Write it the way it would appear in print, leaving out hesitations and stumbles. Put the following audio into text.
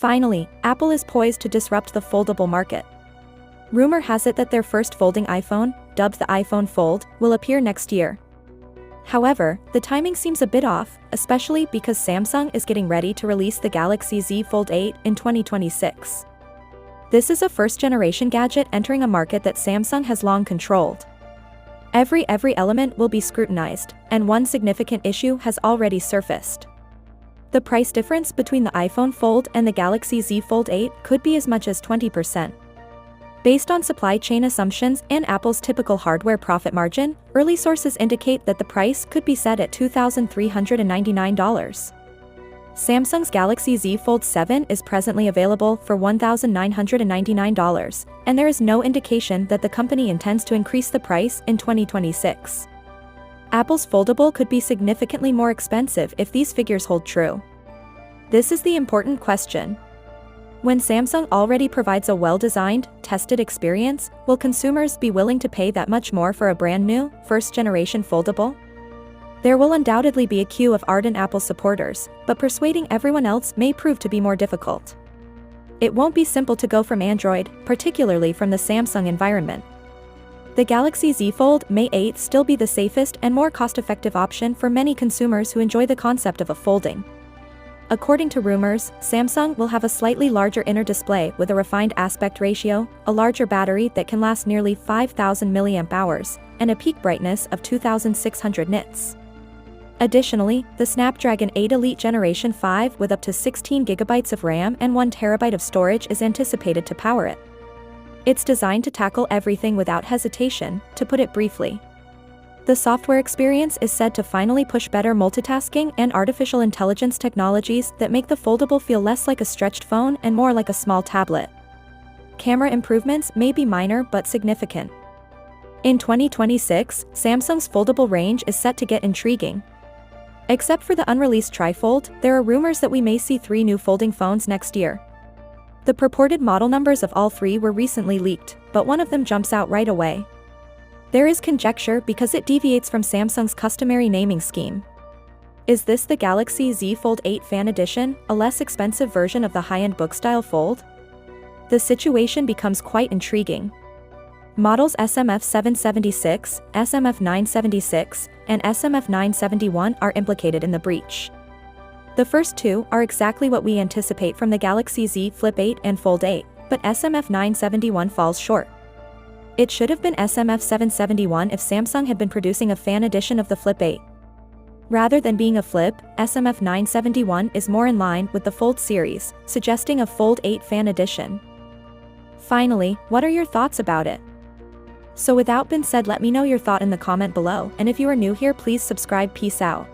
Finally, Apple is poised to disrupt the foldable market. Rumor has it that their first folding iPhone, dubbed the iPhone Fold, will appear next year. However, the timing seems a bit off, especially because Samsung is getting ready to release the Galaxy Z Fold 8 in 2026. This is a first-generation gadget entering a market that Samsung has long controlled. Every element will be scrutinized, and one significant issue has already surfaced. The price difference between the iPhone Fold and the Galaxy Z Fold 8 could be as much as 20%. Based on supply chain assumptions and Apple's typical hardware profit margin, early sources indicate that the price could be set at $2,399. Samsung's Galaxy Z Fold 7 is presently available for $1,999, and there is no indication that the company intends to increase the price in 2026. Apple's foldable could be significantly more expensive if these figures hold true. This is the important question. When Samsung already provides a well-designed, tested experience, will consumers be willing to pay that much more for a brand new, first-generation foldable? There will undoubtedly be a queue of ardent Apple supporters, but persuading everyone else may prove to be more difficult. It won't be simple to go from Android, particularly from the Samsung environment. The Galaxy Z Fold may 8 still be the safest and more cost-effective option for many consumers who enjoy the concept of a folding. According to rumors, Samsung will have a slightly larger inner display with a refined aspect ratio, a larger battery that can last nearly 5,000 mAh, and a peak brightness of 2,600 nits. Additionally, the Snapdragon 8 Elite Generation 5 with up to 16 GB of RAM and 1 TB of storage is anticipated to power it. It's designed to tackle everything without hesitation, to put it briefly. The software experience is said to finally push better multitasking and artificial intelligence technologies that make the foldable feel less like a stretched phone and more like a small tablet. Camera improvements may be minor but significant. In 2026, Samsung's foldable range is set to get intriguing. Except for the unreleased Trifold, there are rumors that we may see 3 new folding phones next year. The purported model numbers of all 3 were recently leaked, but one of them jumps out right away. There is conjecture because it deviates from Samsung's customary naming scheme. Is this the Galaxy Z Fold 8 Fan Edition, a less expensive version of the high-end book-style Fold? The situation becomes quite intriguing. Models SMF776, SMF976, and SMF971 are implicated in the breach. The first 2 are exactly what we anticipate from the Galaxy Z Flip 8 and Fold 8, but SMF971 falls short. It should have been SMF771 if Samsung had been producing a fan edition of the Flip 8. Rather than being a flip, SMF971 is more in line with the Fold series, suggesting a Fold 8 fan edition. Finally, what are your thoughts about it? So without being said, let me know your thought in the comment below, and if you are new here, please subscribe. Peace out.